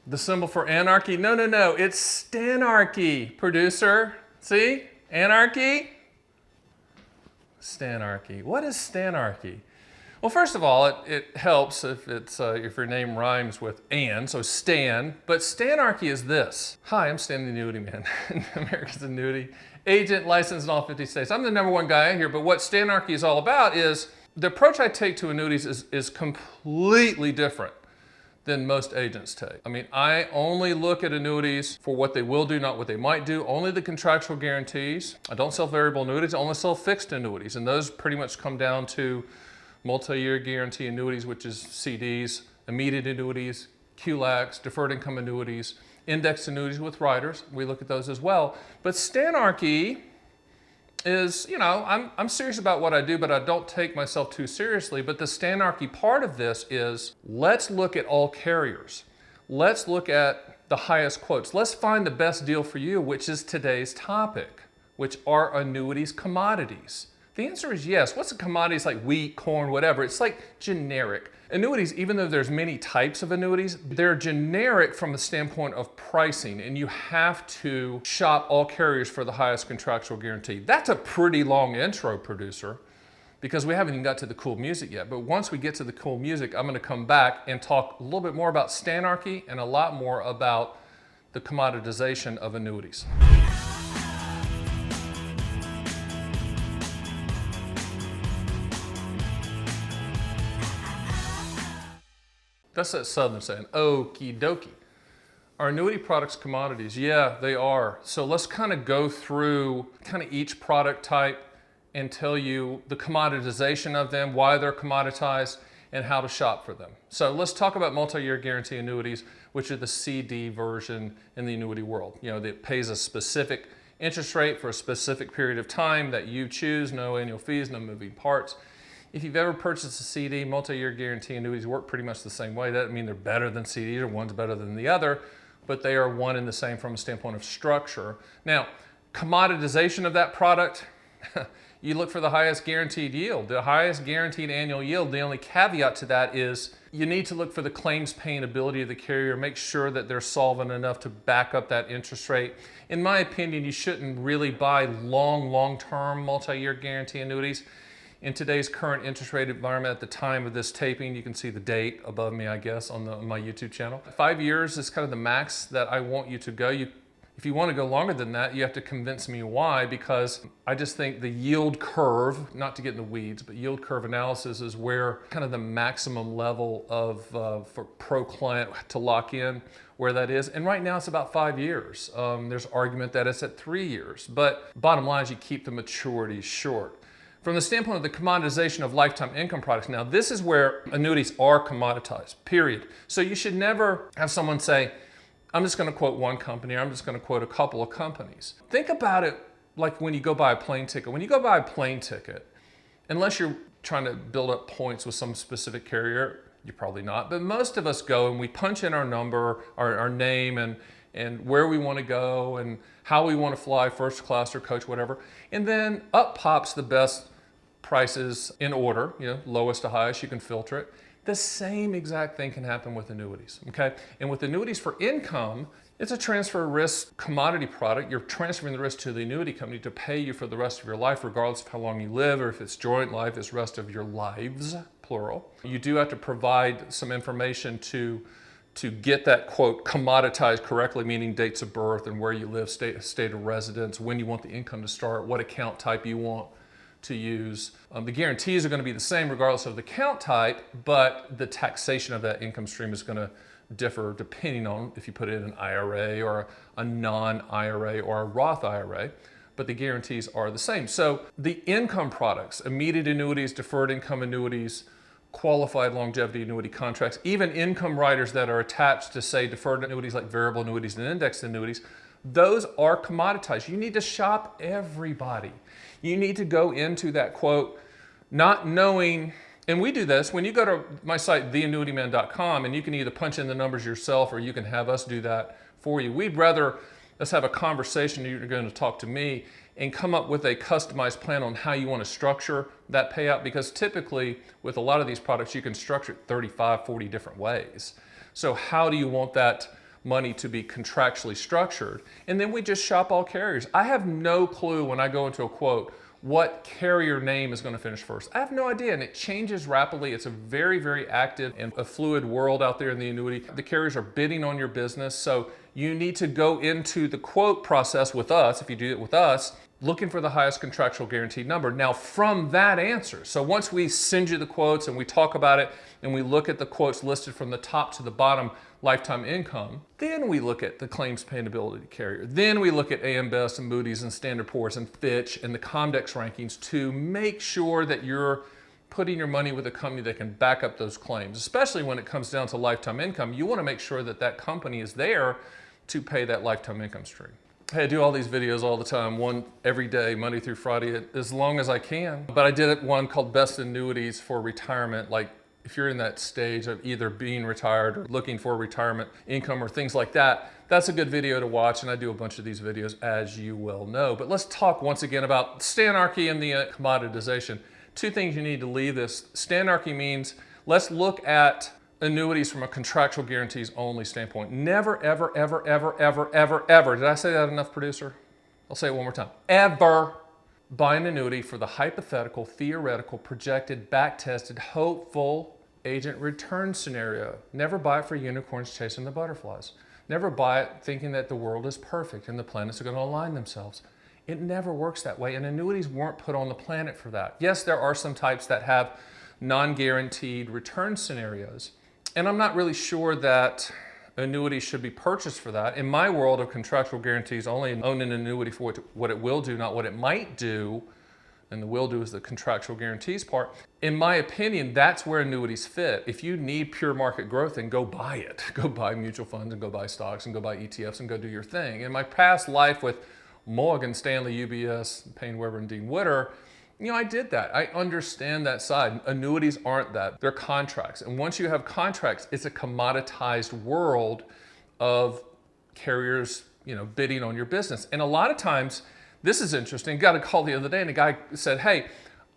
The symbol for anarchy? No, no, no. It's stanarchy, producer. See? Anarchy? Stanarchy. What is stanarchy? Well, first of all, it helps if your name rhymes with "and," so Stan. But stanarchy is this. Hi, I'm Stan The Annuity Man, America's annuity agent, licensed in all 50 states. I'm the #1 guy here, but what stanarchy is all about is the approach I take to annuities is completely different than most agents take. I mean, I only look at annuities for what they will do, not what they might do, only the contractual guarantees. I don't sell variable annuities, I only sell fixed annuities, and those pretty much come down to multi-year guarantee annuities, which is CDs, immediate annuities, QLACs, deferred income annuities, indexed annuities with riders. We look at those as well. But stanarchy is, I'm serious about what I do, but I don't take myself too seriously. But the stanarchy part of this is, let's look at all carriers. Let's look at the highest quotes. Let's find the best deal for you, which is today's topic, which are annuities commodities. The answer is yes. What's a commodity? It's like wheat, corn, whatever. It's like generic. Annuities, even though there's many types of annuities, they're generic from the standpoint of pricing, and you have to shop all carriers for the highest contractual guarantee. That's a pretty long intro, producer, because we haven't even got to the cool music yet. But once we get to the cool music, I'm going to come back and talk a little bit more about stanarchy and a lot more about the commoditization of annuities. That's that Southern saying, okie dokie. Are annuity products commodities? Yeah, they are. So let's kind of go through each product type and tell you the commoditization of them, why they're commoditized, and how to shop for them. So let's talk about multi-year guarantee annuities, which are the CD version in the annuity world. That pays a specific interest rate for a specific period of time that you choose, no annual fees, no moving parts. If you've ever purchased a CD, multi-year guarantee annuities work pretty much the same way. That doesn't mean they're better than CDs or one's better than the other, but they are one and the same from a standpoint of structure. Now, commoditization of that product, you look for the highest guaranteed yield, the highest guaranteed annual yield. The only caveat to that is you need to look for the claims paying ability of the carrier, make sure that they're solvent enough to back up that interest rate. In my opinion, you shouldn't really buy long-term multi-year guarantee annuities. In today's current interest rate environment, at the time of this taping, you can see the date above me, I guess, on my YouTube channel. 5 years is kind of the max that I want you to go. If you want to go longer than that, you have to convince me why, because I just think the yield curve, not to get in the weeds, but yield curve analysis is where kind of the maximum level of for pro client to lock in where that is. And right now it's about 5 years. There's argument that it's at 3 years, but bottom line is you keep the maturity short. From the standpoint of the commoditization of lifetime income products, now this is where annuities are commoditized, period. So you should never have someone say, I'm just going to quote one company, or I'm just going to quote a couple of companies. Think about it like when you go buy a plane ticket. When you go buy a plane ticket, unless you're trying to build up points with some specific carrier, you're probably not, but most of us go and we punch in our number, our name, and where we want to go and how we want to fly, first class or coach, whatever. And then up pops the best prices in order, lowest to highest, you can filter it. The same exact thing can happen with annuities, okay? And with annuities for income, it's a transfer risk commodity product. You're transferring the risk to the annuity company to pay you for the rest of your life, regardless of how long you live, or if it's joint life, it's rest of your lives, plural. You do have to provide some information to get that, quote, commoditized correctly, meaning dates of birth and where you live, state of residence, when you want the income to start, what account type you want to use. The guarantees are going to be the same regardless of the account type, but the taxation of that income stream is going to differ depending on if you put it in an IRA or a non-IRA or a Roth IRA, but the guarantees are the same. So the income products, immediate annuities, deferred income annuities, qualified longevity annuity contracts, even income riders that are attached to, say, deferred annuities like variable annuities and indexed annuities, those are commoditized. You need to shop everybody. You need to go into that quote not knowing, and we do this, when you go to my site, theannuityman.com, and you can either punch in the numbers yourself or you can have us do that for you. We'd rather us have a conversation, you're going to talk to me, and come up with a customized plan on how you want to structure that payout, because typically with a lot of these products you can structure it 35, 40 different ways. So how do you want that money to be contractually structured. And then we just shop all carriers. I have no clue when I go into a quote what carrier name is going to finish first. I have no idea, and it changes rapidly. It's a very, very active and a fluid world out there in the annuity. The carriers are bidding on your business, so you need to go into the quote process with us, if you do it with us, looking for the highest contractual guaranteed number. Now, from that answer, so once we send you the quotes and we talk about it and we look at the quotes listed from the top to the bottom, lifetime income, then we look at the claims paying ability carrier. Then we look at AM Best and Moody's and Standard & Poor's and Fitch and the Comdex rankings to make sure that you're putting your money with a company that can back up those claims. Especially when it comes down to lifetime income, you want to make sure that that company is there to pay that lifetime income stream. Hey, I do all these videos all the time, one every day, Monday through Friday, as long as I can. But I did one called Best Annuities for Retirement. Like, if you're in that stage of either being retired or looking for retirement income or things like that, that's a good video to watch. And I do a bunch of these videos, as you well know. But let's talk once again about stanarchy and the commoditization. Two things you need to leave this. Stanarchy means let's look at annuities from a contractual guarantees only standpoint. Never, ever, ever, ever, ever, ever, ever. Did I say that enough, producer? I'll say it one more time. Ever buy an annuity for the hypothetical, theoretical, projected, back-tested, hopeful agent return scenario. Never buy it for unicorns chasing the butterflies. Never buy it thinking that the world is perfect and the planets are going to align themselves. It never works that way, and annuities weren't put on the planet for that. Yes, there are some types that have non-guaranteed return scenarios, and I'm not really sure that annuities should be purchased for that. In my world of contractual guarantees, only own an annuity for what it will do, not what it might do, and the will do is the contractual guarantees part. In my opinion, that's where annuities fit. If you need pure market growth, then go buy it. Go buy mutual funds and go buy stocks and go buy ETFs and go do your thing. In my past life with Morgan Stanley, UBS, Payne Weber, and Dean Witter, I did that. I understand that side. Annuities aren't that. They're contracts. And once you have contracts, it's a commoditized world of carriers, bidding on your business. And a lot of times, this is interesting. Got a call the other day and the guy said, hey,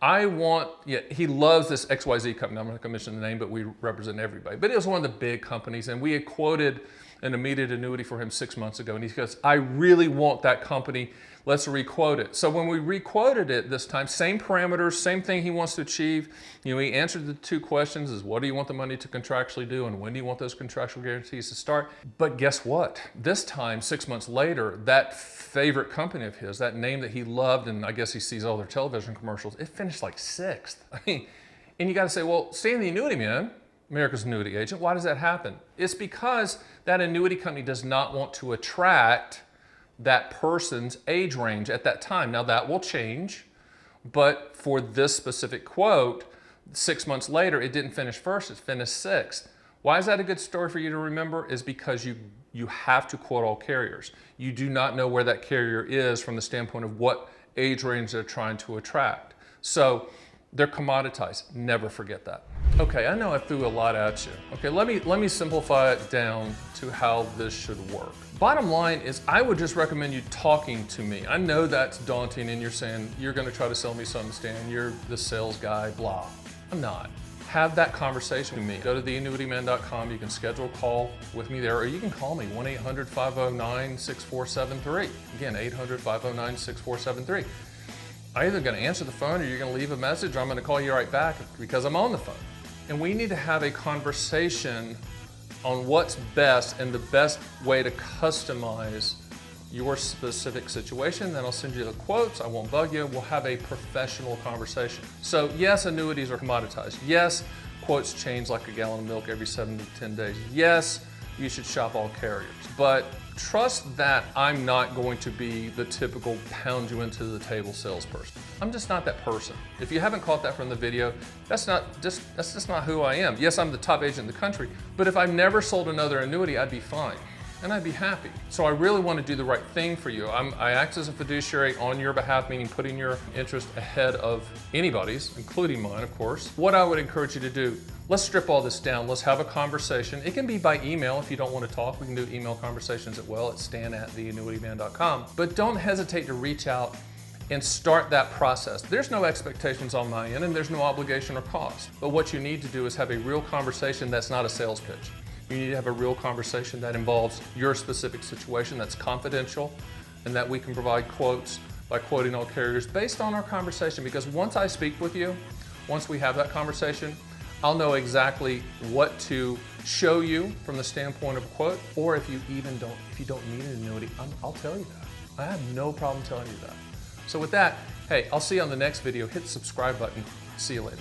he loves this XYZ company. I'm not going to mention the name, but we represent everybody. But it was one of the big companies, and we had quoted an immediate annuity for him 6 months ago. And he goes, I really want that company. Let's requote it. So when we requoted it this time, same parameters, same thing he wants to achieve. He answered the two questions: is what do you want the money to contractually do, and when do you want those contractual guarantees to start? But guess what? This time, 6 months later, that favorite company of his, that name that he loved, and I guess he sees all their television commercials, it finished like 6th. And you got to say, well, Stan the Annuity Man, America's annuity agent, why does that happen? It's because that annuity company does not want to attract that person's age range at that time. Now that will change, but for this specific quote, 6 months later, it didn't finish first, it finished 6th. Why is that a good story for you to remember? Is because you have to quote all carriers. You do not know where that carrier is from the standpoint of what age range they're trying to attract. So they're commoditized. Never forget that. Okay, I know I threw a lot at you. Okay, let me simplify it down to how this should work. Bottom line is, I would just recommend you talking to me. I know that's daunting and you're saying, you're gonna try to sell me something, Stan, you're the sales guy, blah. I'm not. Have that conversation with me. Go to theannuityman.com. You can schedule a call with me there, or you can call me, 1-800-509-6473. Again, 800-509-6473. I'm either gonna answer the phone or you're gonna leave a message, or I'm gonna call you right back because I'm on the phone. And we need to have a conversation on what's best and the best way to customize your specific situation. Then I'll send you the quotes. I won't bug you. We'll have a professional conversation. So yes, annuities are commoditized. Yes, quotes change like a gallon of milk every 7 to 10 days. Yes, you should shop all carriers. But trust that I'm not going to be the typical pound you into the table salesperson. I'm just not that person. If you haven't caught that from the video, that's just not who I am. Yes, I'm the top agent in the country, but if I've never sold another annuity, I'd be fine. And I'd be happy. So I really want to do the right thing for you. I act as a fiduciary on your behalf, meaning putting your interest ahead of anybody's, including mine, of course. What I would encourage you to do, let's strip all this down. Let's have a conversation. It can be by email if you don't want to talk. We can do email conversations as well at stan@theannuityman.com. But don't hesitate to reach out and start that process. There's no expectations on my end, and there's no obligation or cost. But what you need to do is have a real conversation that's not a sales pitch. You need to have a real conversation that involves your specific situation, that's confidential, and that we can provide quotes by quoting all carriers based on our conversation. Because once I speak with you, once we have that conversation, I'll know exactly what to show you from the standpoint of a quote, or if you don't need an annuity, I'll tell you that. I have no problem telling you that. So with that, hey, I'll see you on the next video. Hit the subscribe button. See you later.